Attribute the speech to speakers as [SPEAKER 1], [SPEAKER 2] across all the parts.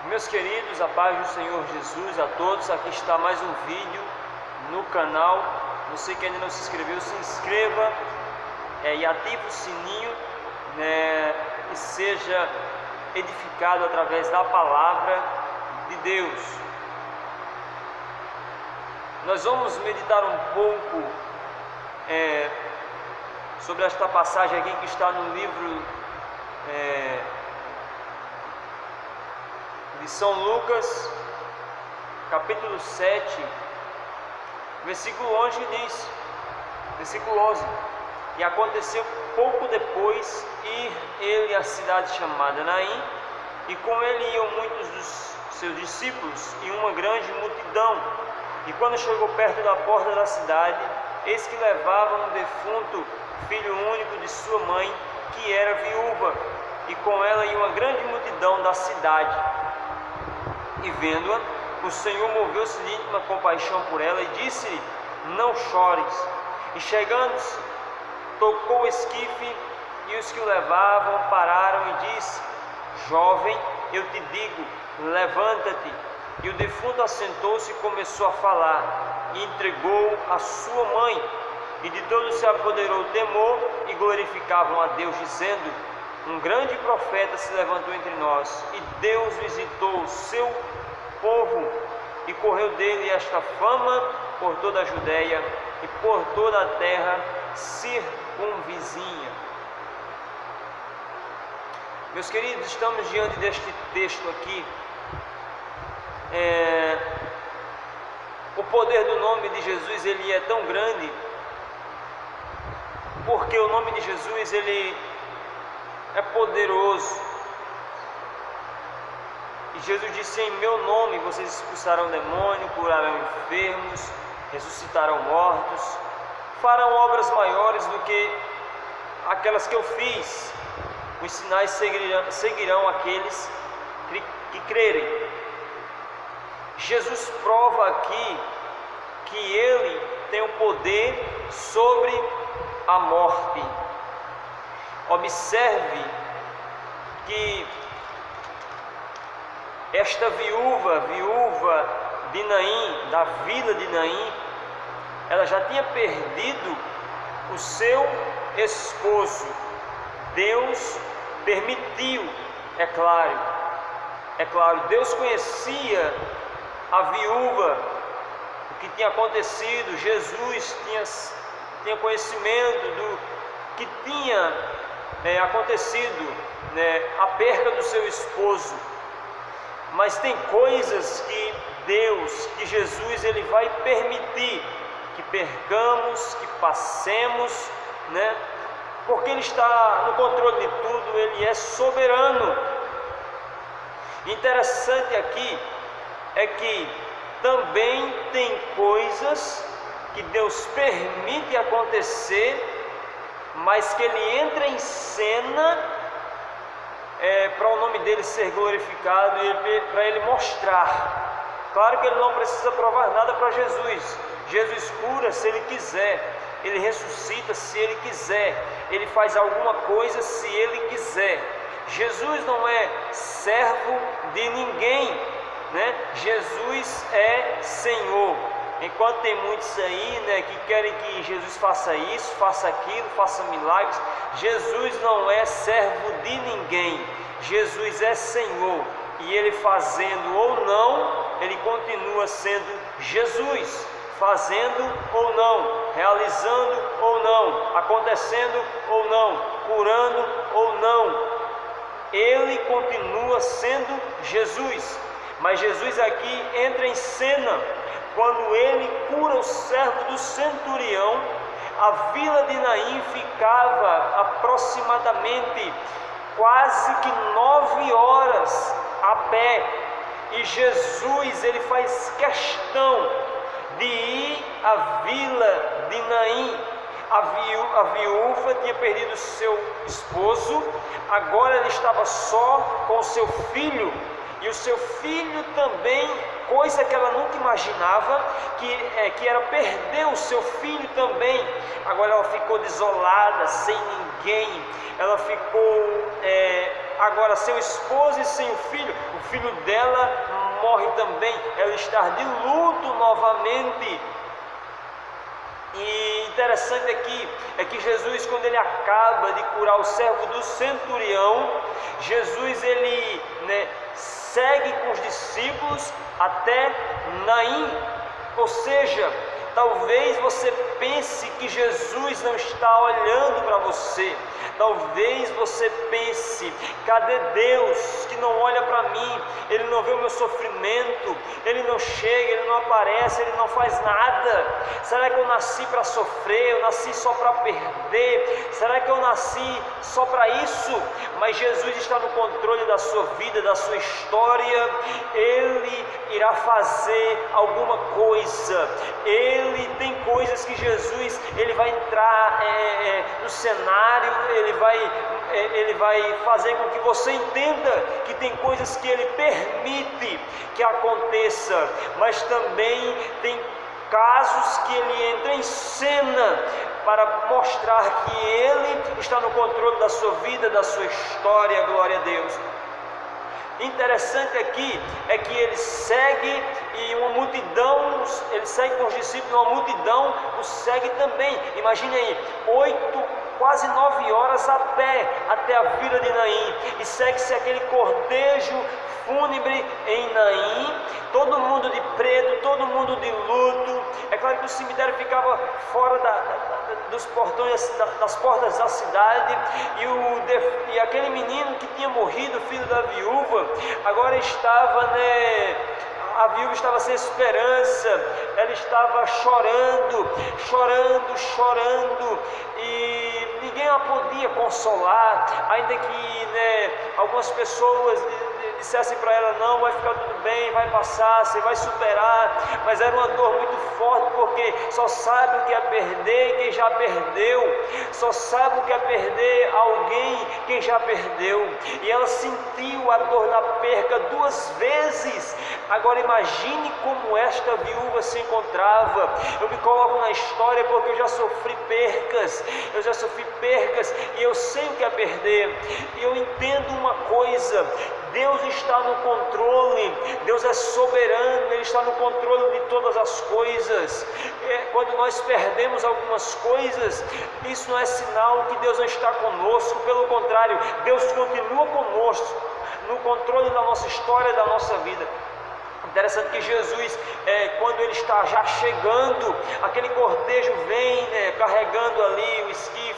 [SPEAKER 1] Meus queridos, a paz do Senhor Jesus a todos. Aqui está mais um vídeo no canal. Você que ainda não se inscreveu, se inscreva e ative o sininho, e seja edificado através da palavra de Deus. Nós vamos meditar um pouco sobre esta passagem aqui que está no livro de São Lucas, capítulo 7, versículo 11 diz, versículo 11: E aconteceu pouco depois ir ele à cidade chamada Naim, e com ele iam muitos dos seus discípulos e uma grande multidão. E quando chegou perto da porta da cidade, eis que levavam um defunto filho único de sua mãe, que era viúva, e com ela ia uma grande multidão da cidade. E vendo-a, o Senhor moveu-se de íntima compaixão por ela e disse-lhe: Não chores. E chegando-se, tocou o esquife, e os que o levavam pararam e disse: Jovem, eu te digo, levanta-te. E o defunto assentou-se e começou a falar, e entregou a sua mãe. E de todos se apoderou o temor, e glorificavam a Deus, dizendo: Um grande profeta se levantou entre nós, e Deus visitou o seu povo. E correu dele esta fama por toda a Judéia e por toda a terra circunvizinha. Meus queridos, estamos diante deste texto aqui. O poder do nome de Jesus, ele é tão grande, porque o nome de Jesus, ele é poderoso. E Jesus disse: Em meu nome vocês expulsarão demônio, curarão enfermos, ressuscitarão mortos, farão obras maiores do que aquelas que eu fiz. Os sinais seguirão aqueles que crerem. Jesus prova aqui que ele tem o poder sobre a morte. Observe que esta viúva de Naim, da vila de Naim, ela já tinha perdido o seu esposo. Deus permitiu, é claro, Deus conhecia a viúva, o que tinha acontecido. Jesus tinha conhecimento do que tinha acontecido, a perda do seu esposo. Mas tem coisas que Jesus, ele vai permitir que percamos, que passemos, porque ele está no controle de tudo, ele é soberano. Interessante aqui é que também tem coisas que Deus permite acontecer, mas que ele entra em cena para o nome dele ser glorificado e para ele mostrar. Claro que ele não precisa provar nada para Jesus. Jesus cura se ele quiser, ele ressuscita se ele quiser, ele faz alguma coisa se ele quiser. Jesus não é servo de ninguém, Jesus é Senhor. Enquanto tem muitos aí, que querem que Jesus faça isso, faça aquilo, faça milagres, Jesus não é servo de ninguém. Jesus é Senhor, e ele fazendo ou não, ele continua sendo Jesus. Fazendo ou não, realizando ou não, acontecendo ou não, curando ou não, ele continua sendo Jesus. Mas Jesus aqui entra em cena quando ele cura o servo do centurião. A vila de Naim ficava aproximadamente quase que 9 horas a pé, e Jesus, ele faz questão de ir à vila de Naim. A viúva tinha perdido seu esposo, agora ele estava só com seu filho, e o seu filho também, coisa que ela nunca imaginava, que era perder o seu filho também. Agora ela ficou desolada, sem ninguém. Ela ficou agora sem o esposo e sem o filho filho dela morre também, ela está de luto novamente. E interessante aqui é que Jesus, quando ele acaba de curar o servo do centurião, Jesus ele segue com os discípulos até Naim. Ou seja, talvez você pense que Jesus não está olhando para você. Talvez você pense: cadê Deus que não olha para mim? Ele não vê o meu sofrimento, Ele não chega, Ele não aparece, Ele não faz nada. Será que eu nasci para sofrer? Eu nasci só para perder? Será que eu nasci só para isso? Mas Jesus está no controle da sua vida, da sua história. Ele irá fazer alguma coisa. Ele tem coisas que Jesus ele vai entrar no cenário, ele vai fazer com que você entenda que tem coisas que ele permite que aconteça, mas também tem casos que ele entra em cena para mostrar que ele está no controle da sua vida, da sua história. Glória a Deus. Interessante aqui é que ele segue e uma multidão, ele segue com os discípulos, uma multidão o segue também. Imagine aí, 8, quase 9 horas a pé até a vila de Naim, e segue-se aquele cortejo fúnebre em Naim, todo mundo de preto, todo mundo de luto. É claro que o cemitério ficava fora dos portões, das portas da cidade, e aquele menino que tinha morrido, filho da viúva, agora estava, a viúva estava sem esperança, ela estava chorando, e ninguém a podia consolar, ainda que algumas pessoas dissessem para ela: não, vai ficar tudo bem, vai passar, você vai superar. Mas era uma dor muito forte, porque só sabe o que é perder quem já perdeu, só sabe o que é perder alguém quem já perdeu. E ela sentiu a dor da perca 2 vezes. Agora imagine como esta viúva se encontrava. Eu me coloco na história porque eu já sofri percas, e eu sei o que é perder. E eu entendo uma coisa: Deus está no controle, Deus é soberano, Ele está no controle de todas as coisas. Quando nós perdemos algumas coisas, isso não é sinal que Deus não está conosco, pelo contrário, Deus continua conosco, no controle da nossa história, da nossa vida. Interessante que Jesus, quando ele está já chegando, aquele cortejo vem carregando ali o esquife,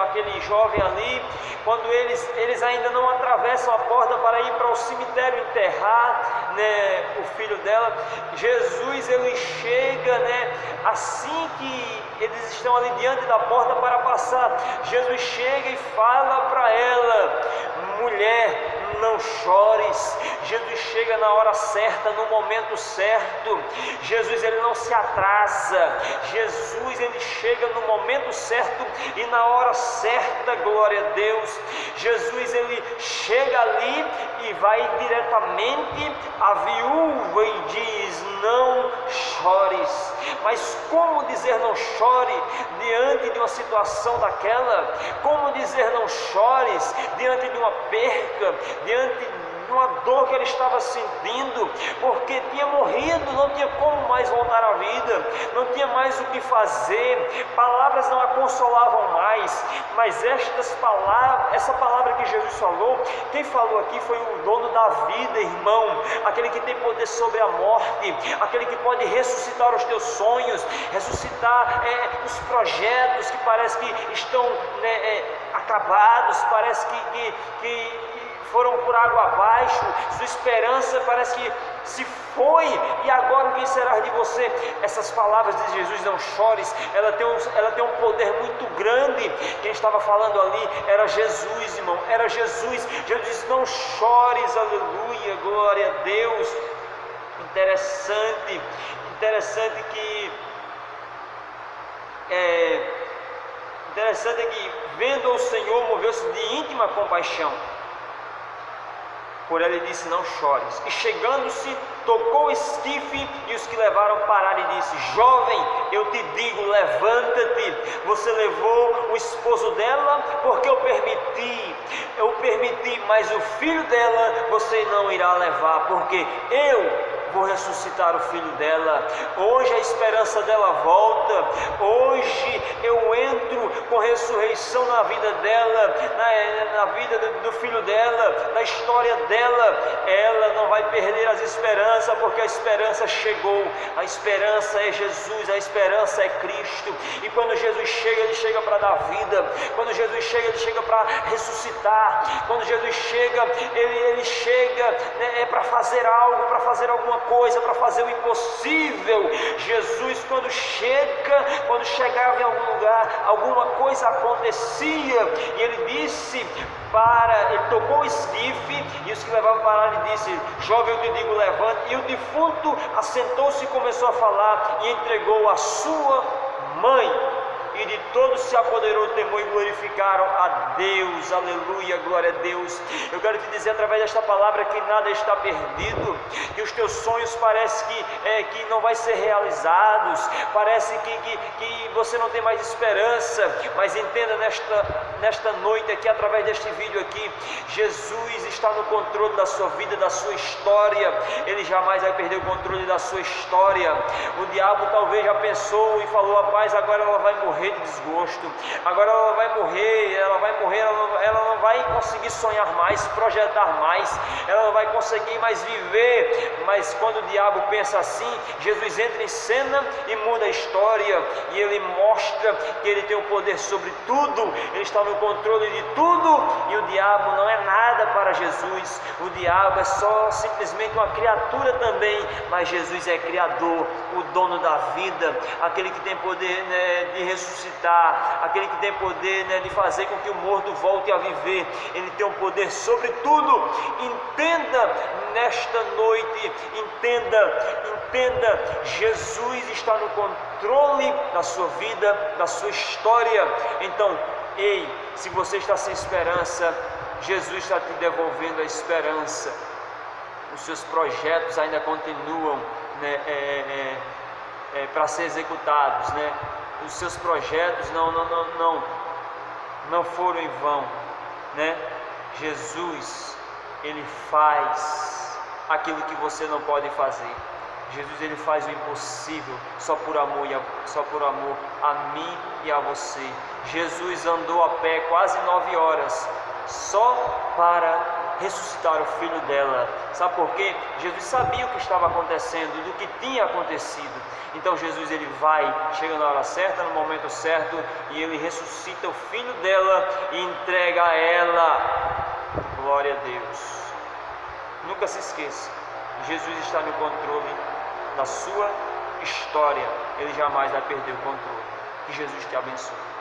[SPEAKER 1] aquele jovem ali. Quando eles ainda não atravessam a porta para ir para o cemitério enterrar o filho dela, Jesus ele chega, assim que eles estão ali diante da porta para passar, Jesus chega e fala para ela: mulher, não chores. Jesus chega na hora certa, no momento certo. Jesus ele não se atrasa. Jesus ele chega no momento certo e na hora certa. Glória a Deus. Jesus ele chega ali e vai diretamente à viúva e diz: não chores. Mas como dizer não chore diante de uma situação daquela? Como dizer não chores diante de uma perca, diante de uma dor que ele estava sentindo, porque tinha morrido, não tinha como mais voltar à vida, não tinha mais o que fazer, palavras não a consolavam mais. Mas essa palavra que Jesus falou, quem falou aqui foi o dono da vida, irmão, aquele que tem poder sobre a morte, aquele que pode ressuscitar os teus sonhos, ressuscitar os projetos que parece que estão acabados, parece que foram por água abaixo, sua esperança parece que se foi, e agora o que será de você? Essas palavras de Jesus, não chores, ela tem um poder muito grande. Quem estava falando ali era Jesus, irmão, era Jesus. Jesus disse: não chores, aleluia, glória a Deus. Interessante que vendo o Senhor, moveu-se de íntima compaixão. Por ela ele disse: não chores. E chegando-se, tocou o esquife, e os que levaram pararam e disse: jovem, eu te digo, levanta-te. Você levou o esposo dela porque eu permiti, mas o filho dela você não irá levar, porque eu vou ressuscitar o filho dela. Hoje a esperança dela volta. Hoje eu entro com ressurreição na vida dela, na vida do filho dela, na história dela. Ela não vai perder as esperanças, porque a esperança chegou. A esperança é Jesus, a esperança é Cristo. E quando Jesus chega, ele chega para dar vida. Quando Jesus chega, ele chega para ressuscitar. Quando Jesus chega, ele chega, né, para fazer algo, para fazer alguma coisa, para fazer o impossível. Jesus, quando chegava em algum lugar, alguma coisa acontecia, e ele disse ele tocou o esquife, e os que levavam pararam e disse: jovem, eu te digo, levante. E o defunto assentou-se e começou a falar, e entregou a sua mãe. E de todos se apoderou o temor e glorificaram a Deus. Aleluia, glória a Deus. Eu quero te dizer através desta palavra que nada está perdido, que os teus sonhos parece que não vai ser realizados, parece que você não tem mais esperança, mas entenda nesta noite aqui, através deste vídeo aqui, Jesus está no controle da sua vida, da sua história. Ele jamais vai perder o controle da sua história. O diabo talvez já pensou e falou: rapaz, agora ela vai morrer de desgosto, agora ela vai morrer, ela não vai conseguir sonhar mais, projetar mais, ela não vai conseguir mais viver. Mas quando o diabo pensa assim, Jesus entra em cena e muda a história, e ele mostra que ele tem o poder sobre tudo, ele está no controle de tudo, e o diabo não é nada para Jesus. O diabo é só simplesmente uma criatura também, mas Jesus é Criador, o dono da vida, aquele que tem poder, né, de ressuscitar, aquele que tem poder, né, de fazer com que o morto volte a viver. Ele tem um poder sobre tudo. Entenda nesta noite, entenda, Jesus está no controle da sua vida, da sua história. Então, ei, se você está sem esperança, Jesus está te devolvendo a esperança. Os seus projetos ainda continuam, né, para ser executados, né? Os seus projetos não foram em vão, né? Jesus, ele faz aquilo que você não pode fazer. Jesus, ele faz o impossível só por amor a mim e a você. Jesus andou a pé quase 9 horas só para ressuscitar o filho dela. Sabe por quê? Jesus sabia o que estava acontecendo, do que tinha acontecido. Então Jesus, ele chega na hora certa, no momento certo, e ele ressuscita o filho dela e entrega a ela. Glória a Deus. Nunca se esqueça, Jesus está no controle da sua história. Ele jamais vai perder o controle. Que Jesus te abençoe.